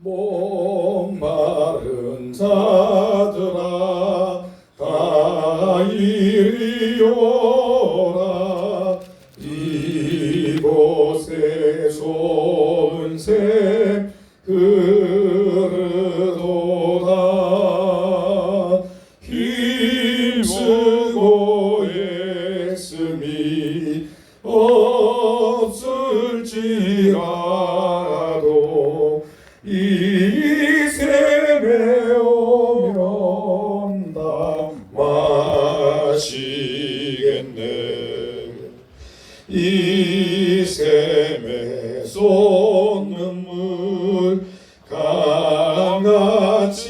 목마른 자들아 다 이리 오라. 이곳에 좋은 샘 흐르도다. 힘쓰고 애씀이 없을지라도 이 샘에 오면 다 마시겠네. 이 샘에 쏟는 물 강같이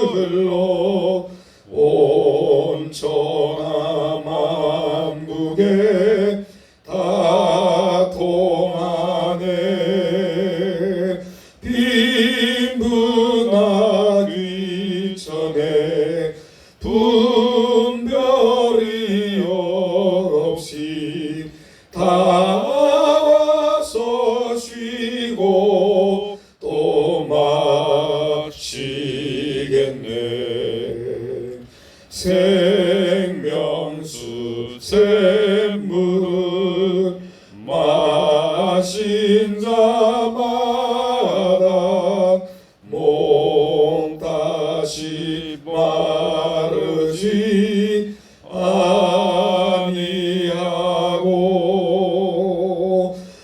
흘러 온 천하만국에 다 통하네. 빈분하기 전에 분별이 없이 다 와서 쉬고 또 마시겠네. 생명수 샘물은 마신 자마다 몸 다시 마르지 아니하고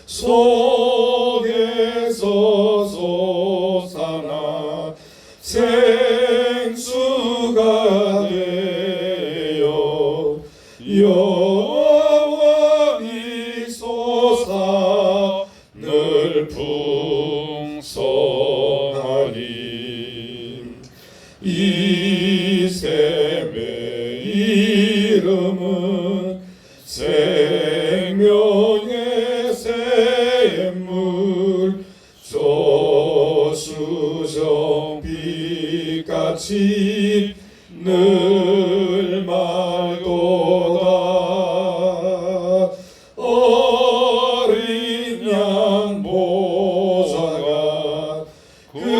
속에서 솟아나 생수가 되어 영원히 솟아 늘 풍성하리. 이 샘의 이름은 생명의 샘물. 조수정 빛같이 늘 맑도다. 어린 양 보좌가 근원이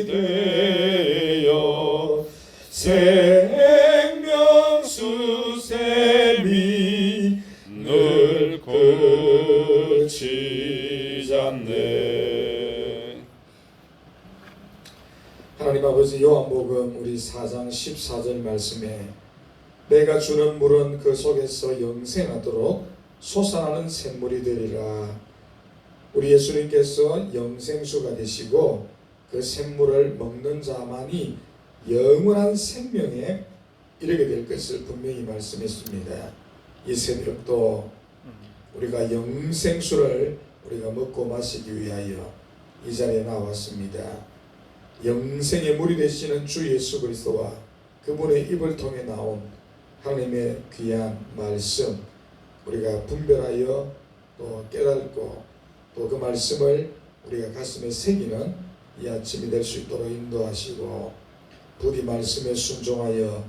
되어 생명수 샘이 늘 그치지 않네. 하나님 아버지, 요한복음 우리 4장 14절 말씀에 내가 주는 물은 그 속에서 영생하도록 솟아나는 샘물이 되리라. 우리 예수님께서 영생수가 되시고 그 샘물을 먹는 자만이 영원한 생명에 이르게 될 것을 분명히 말씀했습니다. 이 새벽도 우리가 영생수를 우리가 먹고 마시기 위하여 이 자리에 나왔습니다. 영생의 물이 되시는 주 예수 그리스도와 그분의 입을 통해 나온 하나님의 귀한 말씀, 우리가 분별하여 또 깨닫고 또 그 말씀을 우리가 가슴에 새기는 이 아침이 될 수 있도록 인도하시고, 부디 말씀에 순종하여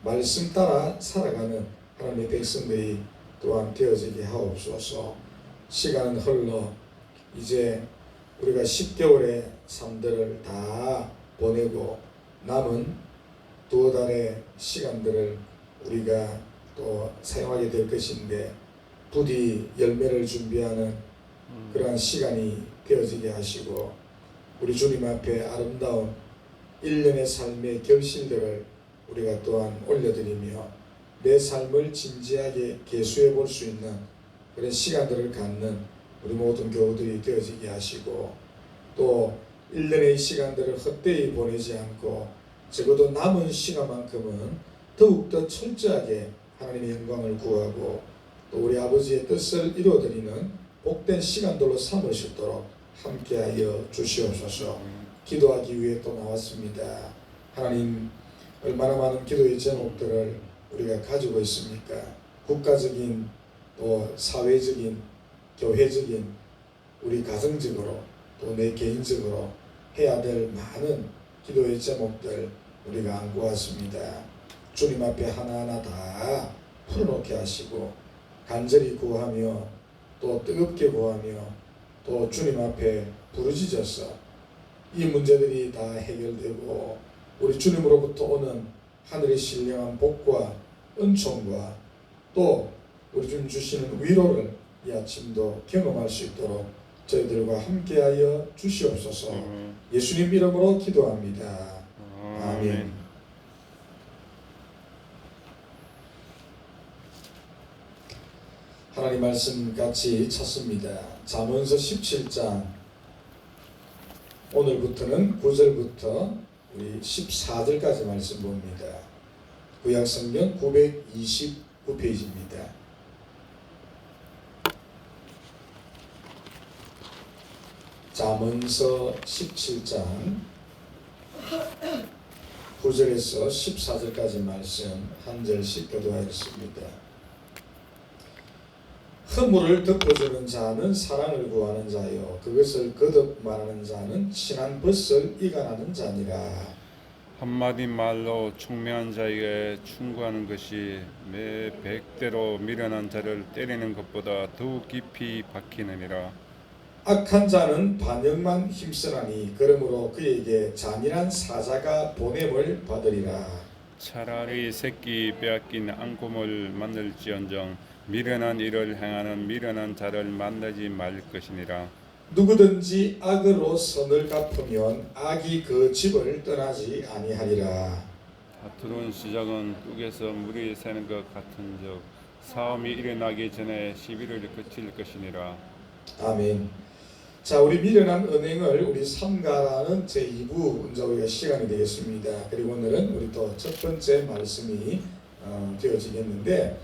말씀 따라 살아가는 하나님의 백성들이 또한 되어지게 하옵소서. 시간은 흘러 이제 우리가 10개월의 삶들을 다 보내고 남은 2달의 시간들을 우리가 또 사용하게 될 것인데, 부디 열매를 준비하는 그러한 시간이 되어지게 하시고, 우리 주님 앞에 아름다운 1년의 삶의 결실들을 우리가 또한 올려드리며 내 삶을 진지하게 계수해 볼 수 있는 그런 시간들을 갖는 우리 모든 교우들이 되어지게 하시고, 또 1년의 시간들을 헛되이 보내지 않고 적어도 남은 시간만큼은 더욱더 철저하게 하나님의 영광을 구하고 또 우리 아버지의 뜻을 이루어드리는 복된 시간들로 삼으시도록 함께하여 주시옵소서. 기도하기 위해 또 나왔습니다. 하나님, 얼마나 많은 기도의 제목들을 우리가 가지고 있습니까? 국가적인 또 사회적인 교회적인 우리 가정적으로 또 내 개인적으로 해야 될 많은 기도의 제목들 우리가 안고왔습니다. 주님 앞에 하나하나 다 풀어놓게 하시고 간절히 구하며 또 뜨겁게 구하며 또 주님 앞에 부르짖어서 이 문제들이 다 해결되고 우리 주님으로부터 오는 하늘의 신령한 복과 은총과 또 우리 주님 주시는 위로를 이 아침도 경험할 수 있도록 저희들과 함께하여 주시옵소서. 예수님 이름으로 기도합니다. 아멘. 하나님 말씀 같이 찾습니다. 잠언서 17장 오늘부터는 9절부터 우리 14절까지 말씀 봅니다. 구약성경 929페이지입니다. 잠언서 17장 9절에서 14절까지 말씀 한 절씩 교도하였습니다. 허물을 덮어주는 자는 사랑을 구하는 자요 그것을 거듭 말하는 자는 친한 벗을 이간하는 자니라. 한마디 말로 총명한 자에게 충고하는 것이 매 백대로 미련한 자를 때리는 것보다 더욱 깊이 박히느니라. 악한 자는 반역만 힘쓰나니 그러므로 그에게 잔인한 사자가 보냄을 받으리라. 차라리 새끼 빼앗긴 앙금을 만날지언정 미련한 일을 행하는 미련한 자를 만나지 말 것이니라. 누구든지 악으로 선을 갚으면 악이 그 집을 떠나지 아니하리라. 다투는 시작은 뚝에서 물이 새는 것 같은즉 싸움이 일어나기 전에 시비를 그칠 것이니라. 아멘. 자, 우리 미련한 은행을 우리 삼가라는 제2부 이제 우리가 시간이 되겠습니다. 그리고 오늘은 우리 또 첫 번째 말씀이 되어지겠는데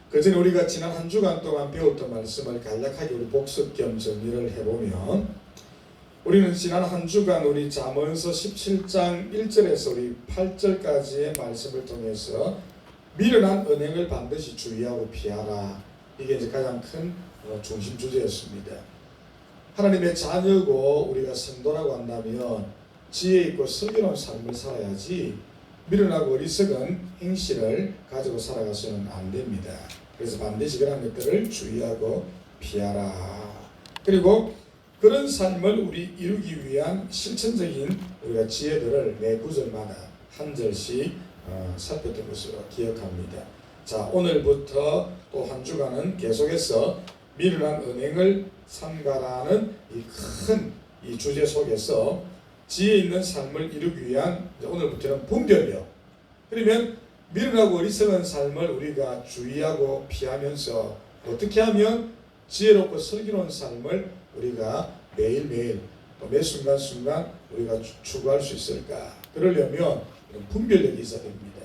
그 전에 우리가 지난 한 주간 동안 배웠던 말씀을 간략하게 우리 복습 겸 정리를 해보면 우리는 지난 한 주간 우리 잠언서 17장 1절에서 우리 8절까지의 말씀을 통해서 미련한 은행을 반드시 주의하고 피하라. 이게 이제 가장 큰 중심 주제였습니다. 하나님의 자녀고 우리가 성도라고 한다면 지혜 있고 슬기로운 삶을 살아야지 미련하고 어리석은 행실을 가지고 살아가서는 안 됩니다. 그래서 반드시 그런 것들을 주의하고 피하라. 그리고 그런 삶을 우리 이루기 위한 실천적인 우리가 지혜들을 매 구절마다 한 절씩 살폈던 것으로 기억합니다. 자, 오늘부터 또 한 주간은 계속해서 미련한 은행을 삼가라는 이 큰 이 주제 속에서 지혜 있는 삶을 이루기 위한 오늘부터는 분별력. 그러면 미련하고 어리석은 삶을 우리가 주의하고 피하면서 어떻게 하면 지혜롭고 슬기로운 삶을 우리가 매일매일 또 매 순간순간 우리가 추구할 수 있을까? 그러려면 분별력이 있어야 됩니다.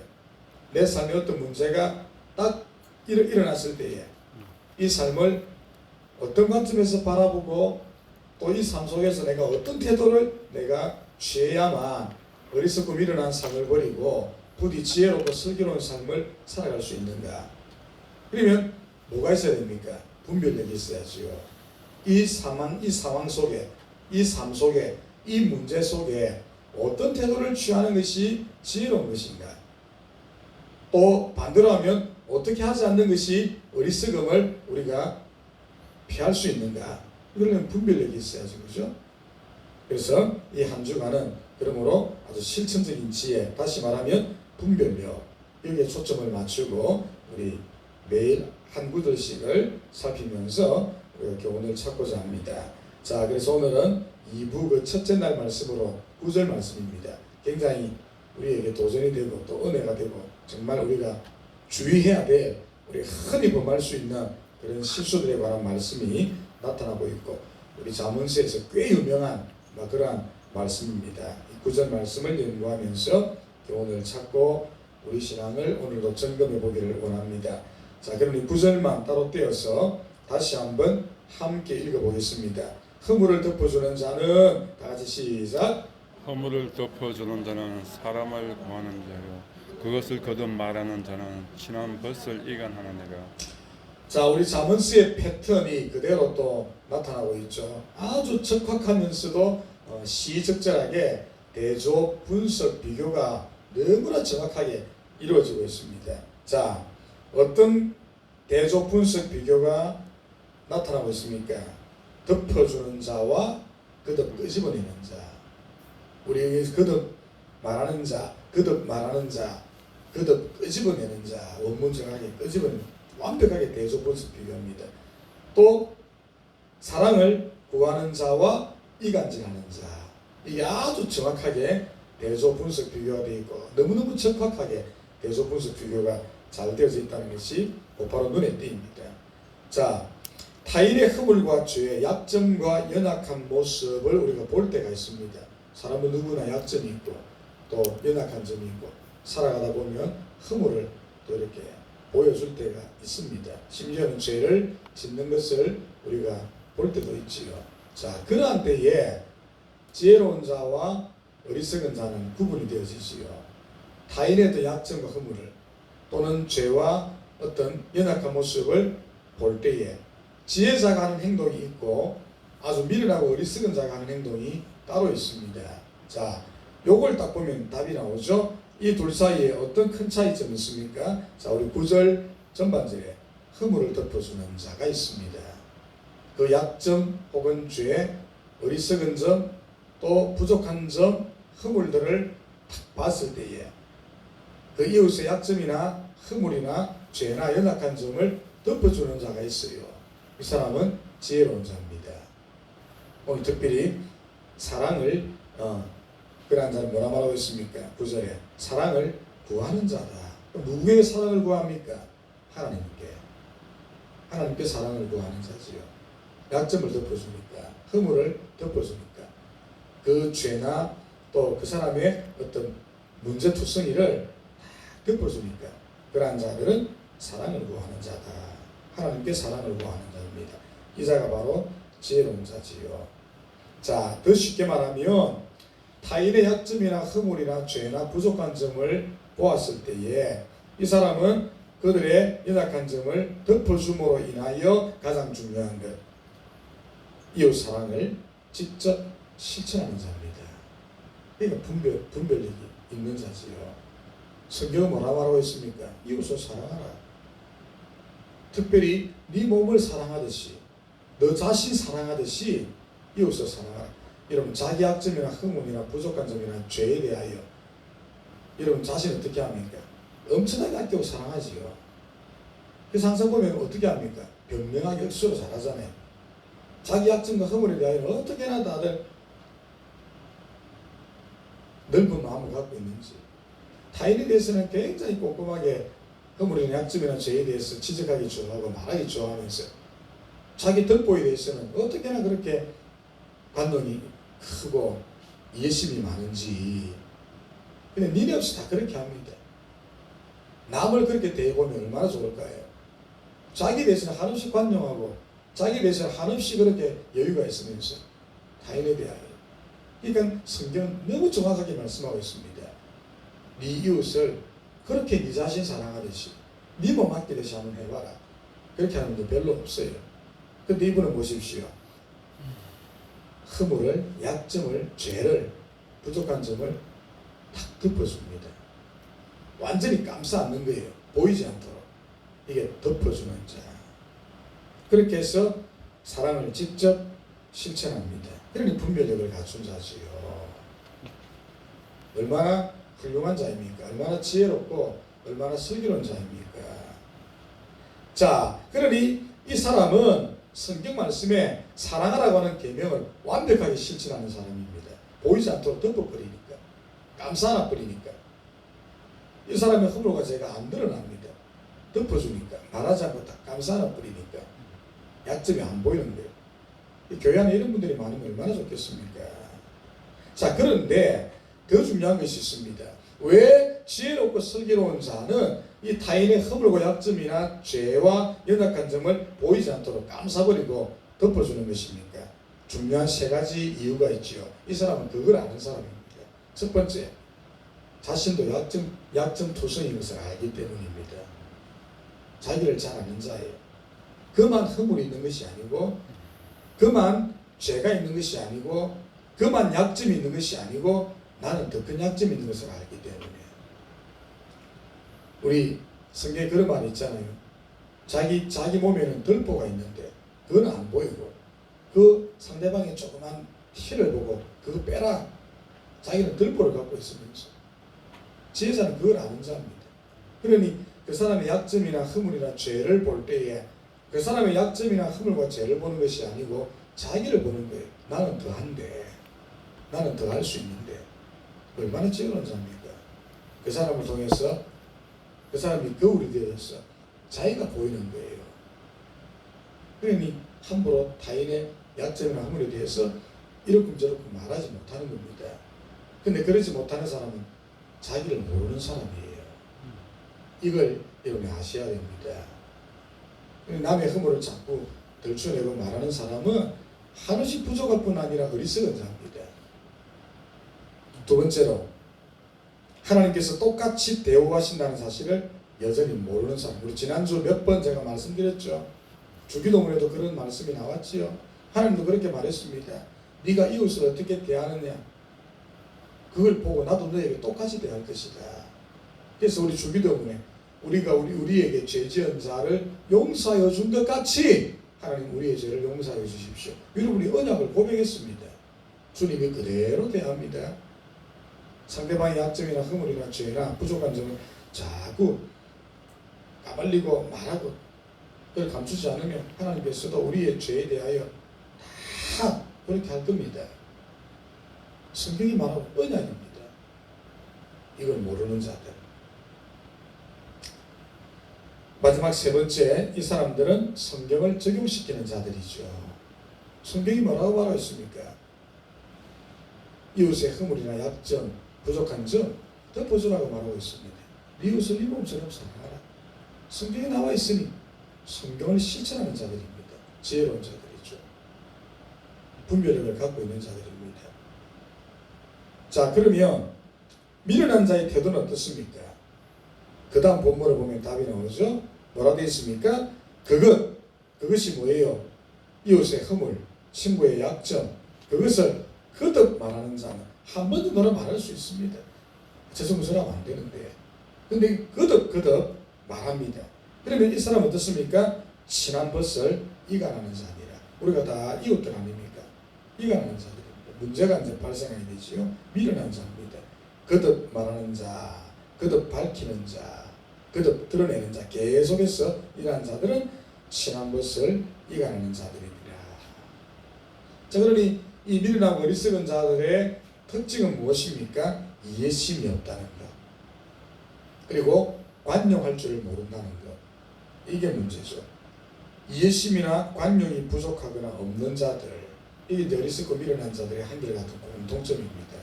내 삶에 어떤 문제가 딱 일어났을 때에 이 삶을 어떤 관점에서 바라보고 또 이 삶 속에서 내가 어떤 태도를 내가 취해야만 어리석고 미련한 삶을 버리고 부디 지혜롭고 슬기로운 삶을 살아갈 수 있는가? 그러면 뭐가 있어야 됩니까? 분별력이 있어야지요. 이 상황 속에, 이 삶 속에, 이 문제 속에 어떤 태도를 취하는 것이 지혜로운 것인가? 또 반대로 하면 어떻게 하지 않는 것이 어리석음을 우리가 피할 수 있는가? 이러려면 분별력이 있어야죠. 그죠? 그래서 이 한 주간은 그러므로 아주 실천적인 지혜, 다시 말하면 분별력, 여기에 초점을 맞추고 우리 매일 한 구절씩을 살피면서 우리가 교훈을 찾고자 합니다. 자, 그래서 오늘은 2부 그 첫째 날 말씀으로 9절 말씀입니다. 굉장히 우리에게 도전이 되고 또 은혜가 되고 정말 우리가 주의해야 될 우리 흔히 범할 수 있는 그런 실수들에 관한 말씀이 나타나고 있고 우리 잠언서에서 꽤 유명한 그러한 말씀입니다. 이 9절 말씀을 연구하면서 교훈을 찾고 우리 신앙을 오늘도 점검해 보기를 원합니다. 자, 그럼 이 9절만 따로 떼어서 다시 한번 함께 읽어보겠습니다. 허물을 덮어주는 자는 다 같이 시작. 허물을 덮어주는 자는 사람을 구하는 자요 그것을 거듭 말하는 자는 친한 벗을 이간하느니라. 자, 우리 잠언서의 패턴이 그대로 또 나타나고 있죠. 아주 적확하면서도 시적절하게 대조, 분석, 비교가 너무나 정확하게 이루어지고 있습니다. 자, 어떤 대조, 분석, 비교가 나타나고 있습니까? 덮어주는 자와 거듭 끄집어내는 자. 우리 거듭 말하는 자, 거듭 말하는 자, 거듭 끄집어내는 자. 원문 정확하게 끄집어내는, 완벽하게 대조분석 비교합니다. 또 사랑을 구하는 자와 이간질하는 자. 이게 아주 정확하게 대조분석 비교가 되어 있고 너무너무 적확하게 대조분석 비교가 잘 되어져 있다는 것이 곧바로 눈에 띕니다. 자, 타인의 허물과 죄의 약점과 연약한 모습을 우리가 볼 때가 있습니다. 사람은 누구나 약점이 있고 또 연약한 점이 있고 살아가다 보면 허물을 또 이렇게 보여줄 때가 있습니다. 심지어는 죄를 짓는 것을 우리가 볼 때도 있지요. 자, 그러한 때에 지혜로운 자와 어리석은 자는 구분이 되어지지요. 타인의 어떤 약점과 허물을 또는 죄와 어떤 연약한 모습을 볼 때에 지혜자가 하는 행동이 있고 아주 미련하고 어리석은 자가 하는 행동이 따로 있습니다. 자, 요걸 딱 보면 답이 나오죠. 이 둘 사이에 어떤 큰 차이점이 있습니까? 자, 우리 9절 전반절에 허물을 덮어주는 자가 있습니다. 그 약점 혹은 죄, 어리석은 점, 또 부족한 점, 허물들을 딱 봤을 때에 그 이웃의 약점이나 허물이나 죄나 연약한 점을 덮어주는 자가 있어요. 이 사람은 지혜로운 자입니다. 오늘 특별히 사랑을 그러한 자는 뭐라 말하고 있습니까? 9절에 사랑을 구하는 자다. 누구의 사랑을 구합니까? 하나님께. 하나님께 사랑을 구하는 자지요. 약점을 덮어주니까, 허물을 덮어주니까, 그 죄나 또 그 사람의 어떤 문제투성이를 덮어주니까 그러한 자들은 사랑을 구하는 자다. 하나님께 사랑을 구하는 자입니다. 이 자가 바로 지혜로운 자지요. 자, 더 쉽게 말하면 타인의 약점이나 허물이나 죄나 부족한 점을 보았을 때에 이 사람은 그들의 연약한 점을 덮어줌으로 인하여 가장 중요한 것, 이웃 사랑을 직접 실천하는 자입니다. 그러니까 분별력이 있는 자지요. 성경은 뭐라 말하고 있습니까? 이웃을 사랑하라. 특별히 네 몸을 사랑하듯이, 너 자신 사랑하듯이 이웃을 사랑하라. 여러분, 자기 약점이나 허물이나 부족한 점이나 죄에 대하여 여러분 자신 어떻게 합니까? 엄청나게 아끼고 사랑하지요. 그래서 항상 보면 어떻게 합니까? 변명하기 억수로 잘하잖아요. 자기 약점과 허물에 대하여 어떻게나 다들 넓은 마음을 갖고 있는지, 타인에 대해서는 굉장히 꼼꼼하게 허물이나 약점이나 죄에 대해서 지적하기 좋아하고 말하기 좋아하면서 자기 덕보에 대해서는 어떻게나 그렇게 관동이 크고 이해심이 많은지. 근데 니네 없이 다 그렇게 합니다. 남을 그렇게 대해보면 얼마나 좋을까요? 자기에 대해서는 한없이 관용하고 자기에 대해서는 한없이 그렇게 여유가 있으면서 타인에 대하여. 그러니까 성경은 너무 정확하게 말씀하고 있습니다. 네 이웃을 그렇게 네 자신 사랑하듯이 네 몸 아끼듯이 한번 해봐라. 그렇게 하는 분 별로 없어요. 근데 이분은 보십시오. 허물을, 약점을, 죄를, 부족한 점을 탁 덮어줍니다. 완전히 감싸 안는 거예요. 보이지 않도록. 이게 덮어주는 자. 그렇게 해서 사랑을 직접 실천합니다. 그러니 분별력을 갖춘 자지요. 얼마나 훌륭한 자입니까? 얼마나 지혜롭고 얼마나 슬기로운 자입니까? 자, 그러니 이 사람은 성경 말씀에 사랑하라고 하는 계명을 완벽하게 실천하는 사람입니다. 보이지 않도록 덮어버리니까, 감싸놔버리니까. 이 사람의 허물과 죄가 안 드러납니다. 덮어주니까, 말하지 않고 딱 감싸놔버리니까 약점이 안 보이는 거예요. 이 교회 안에 이런 분들이 많으면 얼마나 좋겠습니까? 자, 그런데 더 중요한 것이 있습니다. 왜 지혜롭고 슬기로운 자는 이 타인의 허물과 약점이나 죄와 연약한 점을 보이지 않도록 감싸버리고 덮어주는 것입니까? 중요한 세 가지 이유가 있지요. 이 사람은 그걸 아는 사람입니다. 첫 번째, 자신도 약점 투성인 것을 알기 때문입니다. 자기를 잘 아는 자예요. 그만 허물이 있는 것이 아니고, 그만 죄가 있는 것이 아니고, 그만 약점이 있는 것이 아니고, 나는 더 큰 약점이 있는 것을 알기 때문에. 우리 성경에 그런 말이 있잖아요. 자기 몸에는 덜보가 있는데 그건 안 보이고 그 상대방의 조그만 티를 보고 그거 빼라. 자기는 들보를 갖고 있으면서 지혜자는 그걸 아는 자입니다. 그러니 그 사람의 약점이나 허물이나 죄를 볼 때에 그 사람의 약점이나 허물과 죄를 보는 것이 아니고 자기를 보는 거예요. 나는 더한데, 나는 더 할 수 있는데 얼마나 지혜로운 자입니까? 그 사람을 통해서 그 사람이 거울이 되어서 자기가 보이는 거예요. 그러니 함부로 타인의 약점이나 허물에 대해서 이렇게 저렇게 말하지 못하는 겁니다. 근데 그러지 못하는 사람은 자기를 모르는 사람이에요. 이걸 여러분이 아셔야 됩니다. 남의 허물을 자꾸 들춰내고 말하는 사람은 한없이 부족할 뿐 아니라 어리석은 자입니다. 두 번째로 하나님께서 똑같이 대우하신다는 사실을 여전히 모르는 사람. 우리 지난주 몇 번 제가 말씀드렸죠. 주기도문에도 그런 말씀이 나왔지요. 하나님도 그렇게 말했습니다. 네가 이웃을 어떻게 대하느냐 그걸 보고 나도 너에게 똑같이 대할 것이다. 그래서 우리 주기도문에 우리가 우리에게 죄 지은 자를 용서하여 준 것 같이 하나님 우리의 죄를 용서하여 주십시오. 여러분이 언약을 고백했습니다. 주님이 그대로 대합니다. 상대방의 약점이나 허물이나 죄나 부족한 점을 자꾸 까발리고 말하고 그걸 감추지 않으면 하나님께서도 우리의 죄에 대하여 다 그렇게 할 겁니다. 성경이 말하고 언약입니다. 이걸 모르는 자들. 마지막 세 번째, 이 사람들은 성경을 적용시키는 자들이죠. 성경이 뭐라고 말하고 있습니까? 이웃의 허물이나 약점, 부족한 점 덮어주라고 말하고 있습니다. 이웃을 네 몸처럼 사랑하라. 성경에 나와 있으니 성경을 실천하는 자들입니다. 지혜로운 자들이죠. 분별력을 갖고 있는 자들입니다. 자, 그러면 미련한 자의 태도는 어떻습니까? 그 다음 본문을 보면 답이 나오죠. 뭐라 되어 있습니까? 그것이 뭐예요? 이웃의 허물, 친구의 약점, 그것을 거듭 말하는 자는 한 번 정도는 말할 수 있습니다. 죄송스러우면 안 되는데. 근데 거듭 말합니다. 그러면 이 사람은 어떻습니까? 친한 벗을 이간하는 자니라. 우리가 다 이웃들 아닙니까? 이간하는 자들입니다. 문제가 이제 발생하게 되지요. 미련한 자입니다. 거듭 말하는 자, 거듭 밝히는 자, 거듭 드러내는 자, 계속해서 이러한 자들은 친한 것을 이간하는 자들입니다. 자, 그러니 이 미련하고 어리석은 자들의 특징은 무엇입니까? 이해심이 없다는 것, 그리고 관용할 줄을 모른다는 것. 이게 문제죠. 이해심이나 관용이 부족하거나 없는 자들, 이게 어리석고 미련한 자들의 한결같은 공통점입니다.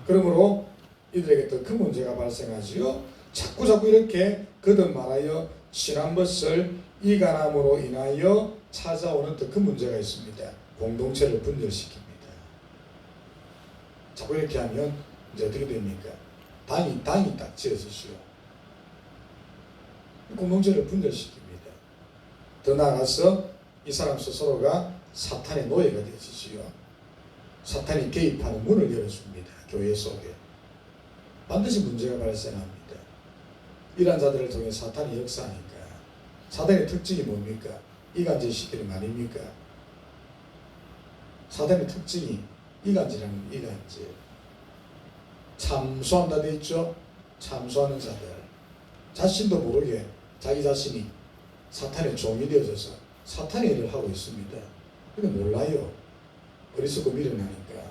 그러므로 이들에게 더 큰 문제가 발생하지요. 자꾸 이렇게 거듭 말하여 친한 것을 이간함으로 인하여 찾아오는 더 큰 문제가 있습니다. 공동체를 분열시킵니다. 자꾸 이렇게 하면 이제 어떻게 됩니까? 당이 딱 지어지시오. 공동체를 분열시킵니다. 더 나아가서 이 사람 스스로가 사탄의 노예가 되어지시오. 사탄이 개입하는 문을 열어줍니다. 교회 속에. 반드시 문제가 발생합니다. 이러한 자들을 통해 사탄이 역사하니까. 사탄의 특징이 뭡니까? 이간질시키는 거 아닙니까? 사탄의 특징이 이간질하는 이간질. 참소한다 돼 있죠? 참소하는 자들. 자신도 모르게 자기 자신이 사탄의 종이 되어져서 사탄의 일을 하고 있습니다. 근데 몰라요. 어리석고 미련하니까.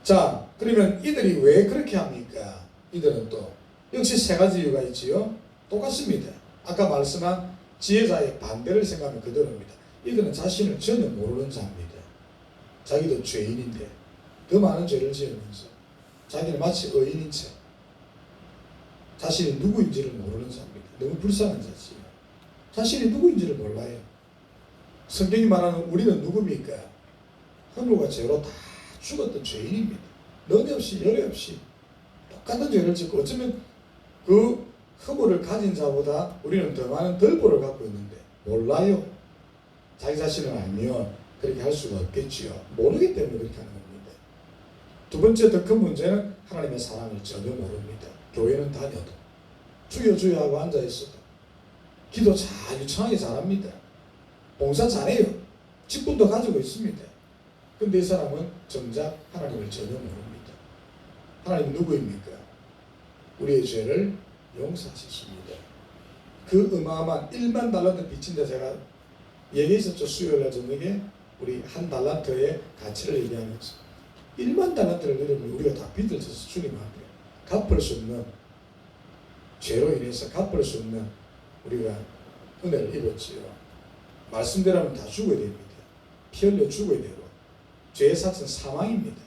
자, 그러면 이들이 왜 그렇게 합니까? 이들은 또 역시 세 가지 이유가 있지요. 똑같습니다. 아까 말씀한 지혜자의 반대를 생각하면 그대로입니다. 이들은 자신을 전혀 모르는 자입니다. 자기도 죄인인데 더 많은 죄를 지으면서 자기는 마치 의인인 채 자신이 누구인지를 모르는 자입니다. 너무 불쌍한 자지요. 자신이 누구인지를 몰라요. 성경이 말하는 우리는 누굽니까? 허물과 죄로 다 죽었던 죄인입니다. 너네 없이 열애 없이 똑같은 죄를 짓고 어쩌면 그 허물을 가진 자보다 우리는 더 많은 덜보를 갖고 있는데 몰라요. 자기 자신을 알면 그렇게 할 수가 없겠지요. 모르기 때문에 그렇게 하는 겁니다. 두 번째 더 큰 문제는 하나님의 사랑을 전혀 모릅니다. 교회는 다녀도 주여 하고 앉아있어도 기도 잘 유창하게 잘합니다. 봉사 잘해요. 직분도 가지고 있습니다. 근데 이 사람은 정작 하나님을 전혀 모릅니다. 하나님 누구입니까? 우리의 죄를 용서하셨습니다. 그 어마어마한 1만 달란트 빚진 자, 제가 얘기했었죠. 수요일날 저녁에 우리 한 달란트의 가치를 얘기하면서 1만 달란트를 내려면 우리가 다 빚을 져서 주님 앞에 갚을 수 없는, 죄로 인해서 갚을 수 없는 우리가 은혜를 입었지요. 말씀대로면 다 죽어야 됩니다. 피 흘려 죽어야 되고 죄의 삭은 사망입니다.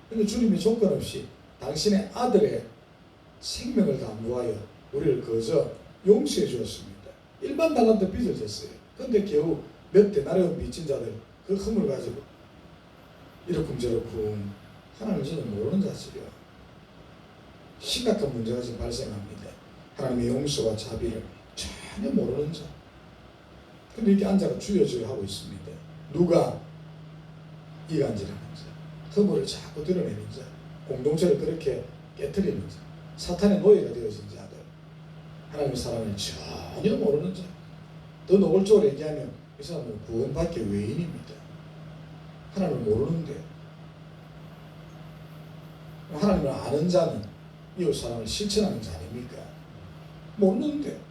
그런데 주님이 조건 없이 당신의 아들의 생명을 다 무하여 우리를 거저 용서해 주었습니다. 1만 달란트 빚을 졌어요. 그런데 겨우 몇 대나리온 빚진 자들 그 흠을 가지고 이러쿵저러쿵 하나님을 저는 모르는 자들이요. 심각한 문제가 지금 발생합니다. 하나님의 용서와 자비를 전혀 모르는 자. 근데 이렇게 앉아가 주여주여 하고 있습니다. 누가? 이간질하는 자, 허물을 자꾸 드러내는 자, 공동체를 그렇게 깨트리는 자, 사탄의 노예가 되어진 자들, 하나님의 사랑을 전혀 모르는 자. 더 노골적으로 얘기하면 이 사람은 구원받기 외인입니다. 하나님을 모르는데, 하나님을 아는 자는 이웃 사랑을 실천하는 자 아닙니까? 모르는데.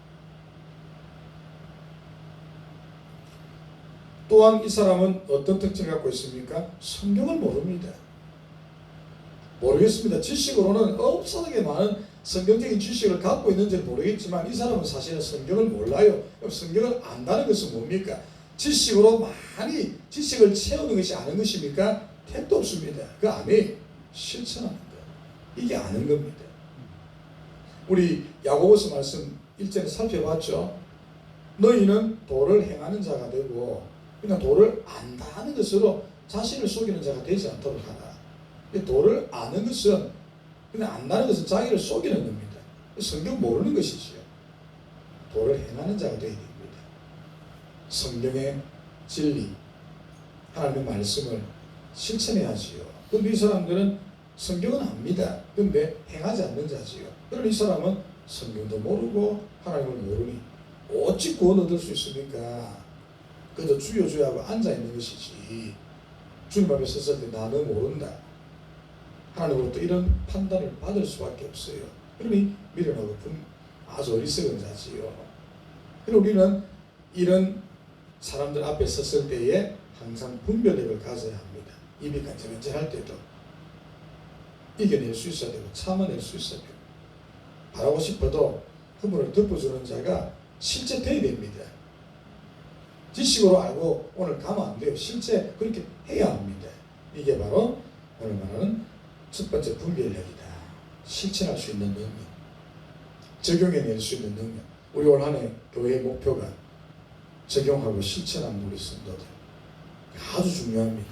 또한 이 사람은 어떤 특징을 갖고 있습니까? 성경을 모릅니다. 모르겠습니다. 지식으로는 엄청나게 많은 성경적인 지식을 갖고 있는지는 모르겠지만 이 사람은 사실은 성경을 몰라요. 성경을 안다는 것은 뭡니까? 지식으로 많이 지식을 채우는 것이 아는 것입니까? 택도 없습니다. 그 안에 실천하는 것. 이게 아는 겁니다. 우리 야고보서 말씀 1절에 살펴봤죠. 너희는 도를 행하는 자가 되고 그냥 도를 안다는 것으로 자신을 속이는 자가 되지 않도록 하라. 도를 아는 것은, 그냥 안다는 것은 자기를 속이는 겁니다. 성경 모르는 것이지요. 도를 행하는 자가 되어야 됩니다. 성경의 진리, 하나님의 말씀을 실천해야지요. 그런데 이 사람들은 성경은 압니다. 그런데 행하지 않는 자지요. 그럼 이 사람은 성경도 모르고 하나님을 모르니 어찌 구원 얻을 수 있습니까? 그저 주여 하고 앉아있는 것이지, 주님 앞에 섰을 때 나는 모른다, 하나님으로부터 이런 판단을 받을 수밖에 없어요. 그러니 미련하고 아주 어리석은 자지요. 그리고 우리는 이런 사람들 앞에 섰을 때에 항상 분별력을 가져야 합니다. 입이 간질간질할 때도 이겨낼 수 있어야 되고 참아낼 수 있어야 되고, 바라고 싶어도 허물을 덮어주는 자가 실제 되어야 됩니다. 지식으로 알고 오늘 가면 안 돼요. 실제 그렇게 해야 합니다. 이게 바로 오늘 말하는 첫 번째 분별력이다. 실천할 수 있는 능력, 적용해낼 수 있는 능력. 우리 올 한 해 교회의 목표가 적용하고 실천하는 우리 성도들, 아주 중요합니다.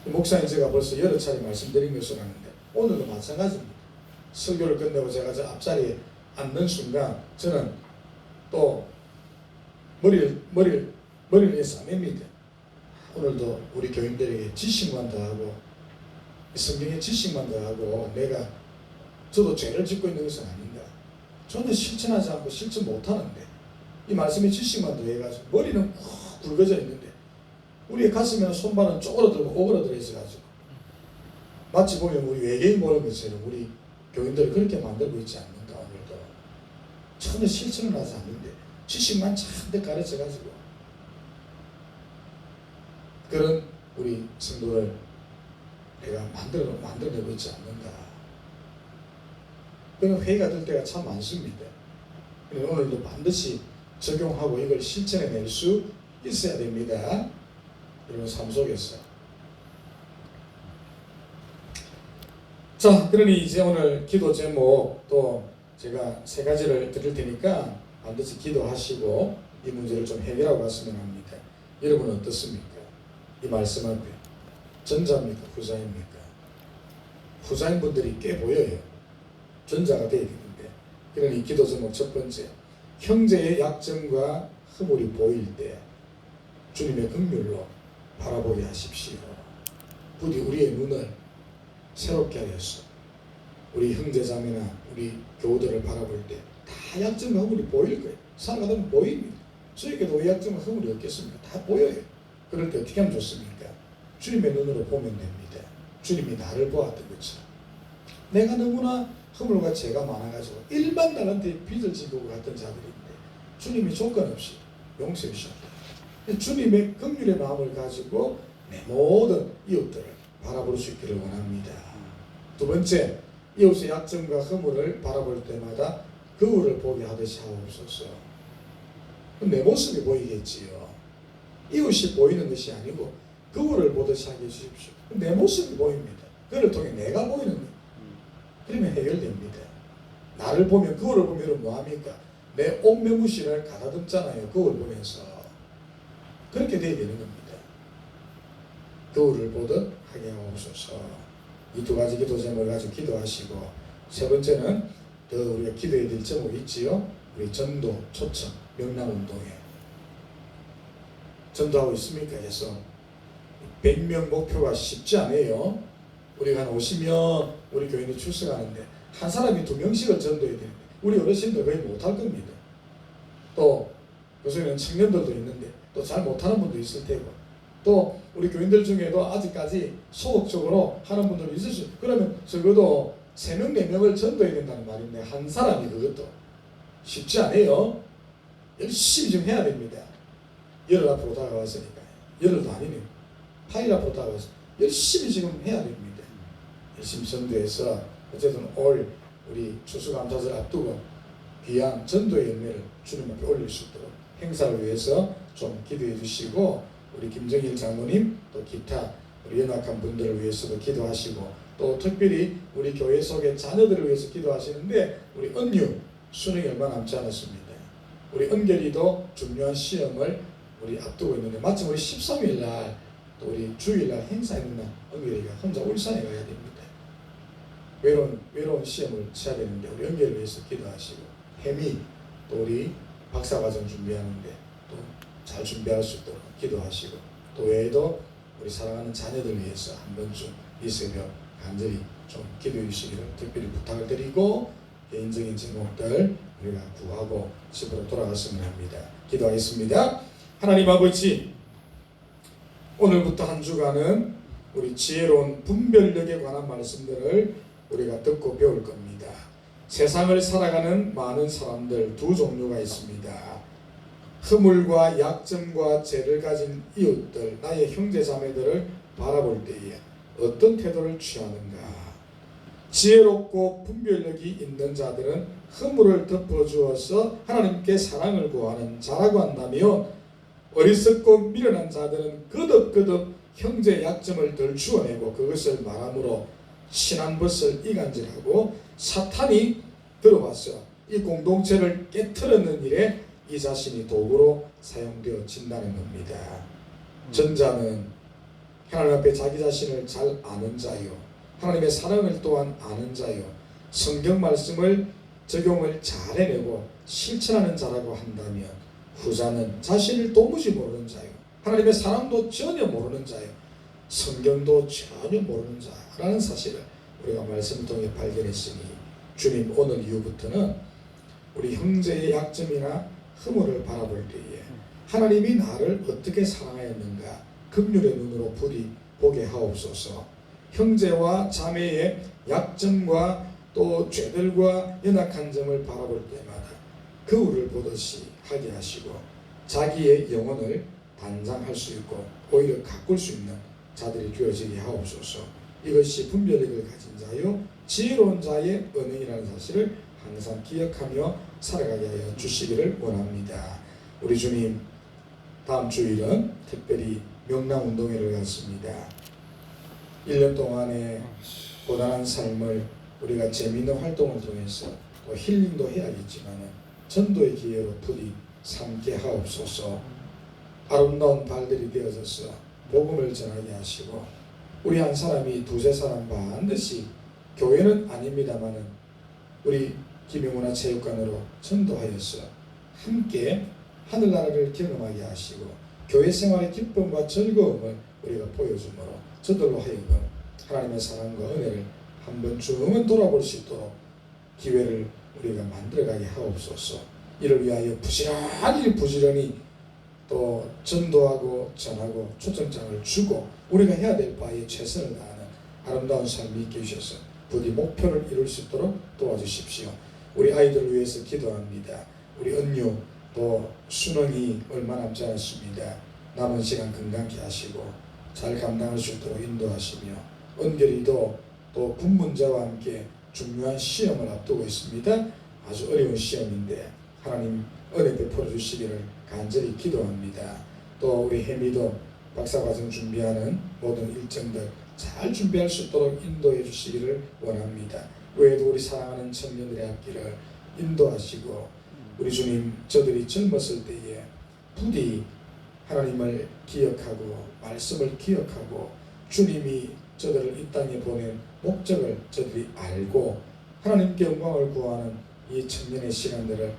목사님 제가 벌써 여러 차례 말씀드린 것을 아는데 오늘도 마찬가지입니다. 설교를 끝내고 제가 저 앞자리에 앉는 순간 저는 또 머리를 싸맵니다. 오늘도 우리 교인들에게 지식만 더하고 성경의 지식만 더하고 내가 저도 죄를 짓고 있는 것은 아닌가. 전혀 실천하지 않고 실천 못하는데 이 말씀의 지식만 더해가지고 머리는 푹 굵어져 있는데 우리의 가슴에는 손발은 쪼그라들고 오그라들어 있어가지고 마치 보면 우리 외계인 보는 것처럼 우리 교인들을 그렇게 만들고 있지 않는가. 오늘도 전혀 실천을 하지 않는데 지식만 잔뜩 가르쳐가지고 그런 우리 성도를 내가 만들어내고 있지 않는가. 그런 회의가 될 때가 참 많습니다. 오늘도 반드시 적용하고 이걸 실천해낼 수 있어야 됩니다. 여러분 삶 속에서. 자, 그러니 이제 오늘 기도 제목 또 제가 3가지를 드릴 테니까 반드시 기도하시고 이 문제를 좀 해결하고 갔으면 합니다. 여러분은 어떻습니까? 이 말씀 앞에 전자입니까? 후자입니까? 후자인 분들이 꽤 보여요. 전자가 되어야 되는데. 그러니 기도 제목 첫 번째, 형제의 약점과 허물이 보일 때 주님의 긍휼로 바라보게 하십시오. 부디 우리의 눈을 새롭게 하여서 우리 형제자매나 우리 교우들을 바라볼 때 다 약점과 허물이 보일 거예요. 살아가다 보면 보입니다. 저에게도 왜 약점과 허물이 없겠습니까? 다 보여요. 그럴 때 어떻게 하면 좋습니까? 주님의 눈으로 보면 됩니다. 주님이 나를 보았던 것처럼. 내가 너무나 허물과 죄가 많아가지고 1만 달란트의 빚을 지고 갔던 자들인데 주님이 조건 없이 용서해 주셨다. 주님의 긍휼의 마음을 가지고 내 모든 이웃들을 바라볼 수 있기를 원합니다. 두 번째, 이웃의 약점과 허물을 바라볼 때마다 거울을 보게 하듯이 하옵소서. 내 모습이 보이겠지요. 이웃이 보이는 것이 아니고 거울을 보듯이 하게 해주십시오. 내 모습이 보입니다. 그를 통해 내가 보이는 것. 그러면 해결됩니다. 나를 보면, 거울을 보면 뭐합니까? 내 옷매무신을 가다듬잖아요. 거울 보면서. 그렇게 돼야 되는 겁니다. 거울을 보듯 하게 하옵소서. 이 두 가지 기도 제목을 가지고 기도하시고, 세 번째는 더 우리가 기도해야 될 제목이 있지요. 우리 전도 초청 명랑운동에 전도하고 있습니까? 그래서 100명 목표가 쉽지 않아요. 우리가 한 50명 우리 교인이 출석하는데 한 사람이 2명씩을 전도해야 되는데 우리 어르신들 거의 못할 겁니다. 또 요새는 청년들도 있는데 또 잘 못하는 분도 있을 테고, 또 우리 교인들 중에도 아직까지 소극적으로 하는 분들도 있을 수, 그러면 적어도 3명, 4명을 전도해야 된다는 말인데 한 사람이 그것도 쉽지 않아요. 열심히 좀 해야 됩니다. 열흘 앞으로 다가왔으니까. 열흘도 아니네요. 8일 앞으로 다가와서 열심히 지금 해야 됩니다. 열심히 전도해서 어쨌든 올 우리 추수감사절 앞두고 귀한 전도의 열매를 주님 앞에 올릴 수 있도록 행사를 위해서 좀 기도해 주시고, 우리 김정일 장로님 또 기타 우리 연약한 분들을 위해서도 기도하시고, 또 특별히 우리 교회 속의 자녀들을 위해서 기도하시는데, 우리 은유 수능이 얼마 남지 않았습니다. 우리 은결이도 중요한 시험을 우리 앞두고 있는데 마침 우리 13일 날 또 우리 주일날 행사 있는 날 은결이가 혼자 울산에 가야 됩니다. 외로운 시험을 쳐야 되는데 우리 은결을 위해서 기도하시고, 혜미 또 우리 박사과정 준비하는데 또 잘 준비할 수 있도록 기도하시고, 또 외에도 우리 사랑하는 자녀들 위해서 한 번쯤 이 새벽 간절히 좀 기도해 주시기를 특별히 부탁을 드리고, 개인적인 제목들 우리가 구하고 집으로 돌아갔으면 합니다. 기도하겠습니다. 하나님 아버지, 오늘부터 한 주간은 우리 지혜로운 분별력에 관한 말씀들을 우리가 듣고 배울 겁니다. 세상을 살아가는 많은 사람들 두 종류가 있습니다. 허물과 약점과 죄를 가진 이웃들, 나의 형제 자매들을 바라볼 때에 어떤 태도를 취하는가? 지혜롭고 분별력이 있는 자들은 허물을 덮어주어서 하나님께 사랑을 구하는 자라고 한다면, 어리석고 미련한 자들은 거듭거듭 형제의 약점을 덜 주워내고 그것을 말함으로 친한 것을 이간질하고 사탄이 들어와서 이 공동체를 깨트리는 일에 이 자신이 도구로 사용되어진다는 겁니다. 전자는 하나님 앞에 자기 자신을 잘 아는 자요, 하나님의 사랑을 또한 아는 자요, 성경 말씀을 적용을 잘 해내고 실천하는 자라고 한다면, 후자는 자신을 도무지 모르는 자요, 하나님의 사랑도 전혀 모르는 자요, 성경도 전혀 모르는 자라는 사실을 우리가 말씀을 통해 발견했으니, 주님 오늘 이후부터는 우리 형제의 약점이나 허물을 바라볼 때에 하나님이 나를 어떻게 사랑하였는가 긍휼의 눈으로 부디 보게 하옵소서. 형제와 자매의 약점과 또 죄들과 연약한 점을 바라볼 때마다 거울을 보듯이 하게 하시고, 자기의 영혼을 단장할 수 있고 오히려 가꿀 수 있는 자들이 되어지게 하옵소서. 이것이 분별력을 가진 자요 지혜로운 자의 언행이라는 사실을 항상 기억하며 살아가게 하여 주시기를 원합니다. 우리 주님, 다음 주일은 특별히 명랑운동회를 갖습니다. 1년 동안의 고단한 삶을 우리가 재미있는 활동을 통해서 또 힐링도 해야겠지만 전도의 기회로 부디 삼게 하옵소서. 아름다운 발들이 되어져서 복음을 전하게 하시고, 우리 한 사람이 두세 사람 반드시, 교회는 아닙니다마는 우리 기명문화체육관으로 전도하여서 함께 하늘나라를 경험하게 하시고 교회 생활의 기쁨과 즐거움을 우리가 보여주므로 저들로 하여금 하나님의 사랑과 은혜를 한 번쯤은 돌아볼 수 있도록 기회를 우리가 만들어가게 하옵소서. 이를 위하여 부지런히 또 전도하고 전하고 초청장을 주고 우리가 해야 될 바에 최선을 다하는 아름다운 삶이 있게 해주셔서 부디 목표를 이룰 수 있도록 도와주십시오. 우리 아이들을 위해서 기도합니다. 우리 은유 또 수능이 얼마 남지 않았습니다. 남은 시간 건강케 하시고 잘 감당할 수 있도록 인도하시며 은결이도 또 군문자와 함께 중요한 시험을 앞두고 있습니다. 아주 어려운 시험인데 하나님 은혜 베풀어 주시기를 간절히 기도합니다. 또 우리 혜미도 박사과정 준비하는 모든 일정들 잘 준비할 수 있도록 인도해 주시기를 원합니다. 외에도 우리 사랑하는 청년들의 앞길을 인도하시고 우리 주님 저들이 젊었을 때에 부디 하나님을 기억하고 말씀을 기억하고 주님이 저들을 이 땅에 보낸 목적을 저들이 알고 하나님께 영광을 구하는 이 청년의 시간들을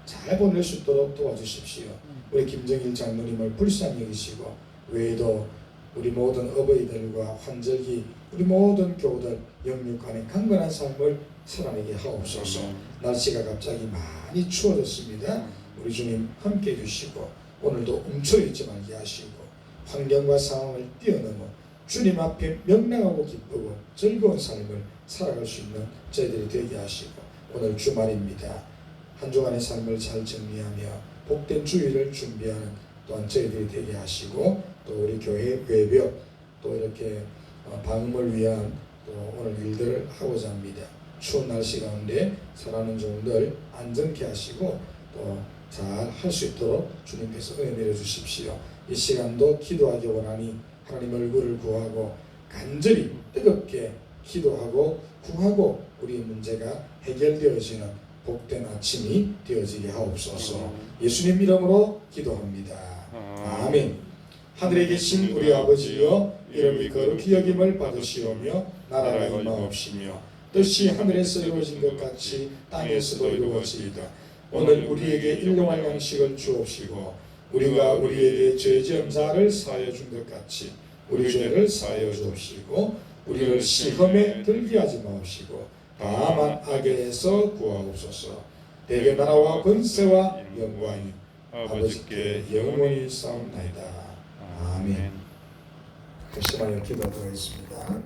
잘 보낼 수 있도록 도와주십시오. 우리 김정일 장로님을 불쌍히 여기시고 외에도 우리 모든 어버이들과 환절기 우리 모든 교우들 영육간의 강건한 삶을 살아내게 하옵소서. 날씨가 갑자기 많이 추워졌습니다. 우리 주님 함께 해주시고 오늘도 움츠러있지 말게 하시고 환경과 상황을 뛰어넘어 주님 앞에 명랑하고 기쁘고 즐거운 삶을 살아갈 수 있는 저희들이 되게 하시고 오늘 주말입니다. 한 주간의 삶을 잘 정리하며 복된 주일을 준비하는 또한 저희들이 되게 하시고 또 우리 교회 외벽 또 이렇게 방음을 위한 또 오늘 일들을 하고자 합니다. 추운 날씨 가운데 살아가는 종들 안전케 하시고 또 잘 할 수 있도록 주님께서 은혜 내려주십시오. 이 시간도 기도하기 원하니 하나님 얼굴을 구하고 간절히 뜨겁게 기도하고 구하고 우리의 문제가 해결되어지는 복된 아침이 되어지게 하옵소서. 예수님 이름으로 기도합니다. 아멘. 하늘에 계신 우리 아버지여 이름이 거룩히 여김을 받으시오며 나라가 임하옵시며 뜻이 하늘에서 이루어진 것 같이 땅에서도 이루어지이다. 오늘 우리에게 일용할 양식을 주옵시고 우리가 우리에게 죄 지은 자를 사하여 준 것 같이 우리 죄를 사하여 주옵시고 우리를 시험에 들게 하지 마옵시고 다만 악에서 구하옵소서. 대개 나라와 권세와 영광이 아버지께 영원히 싸움나이다. 아멘. 결심하여 기도하겠습니다.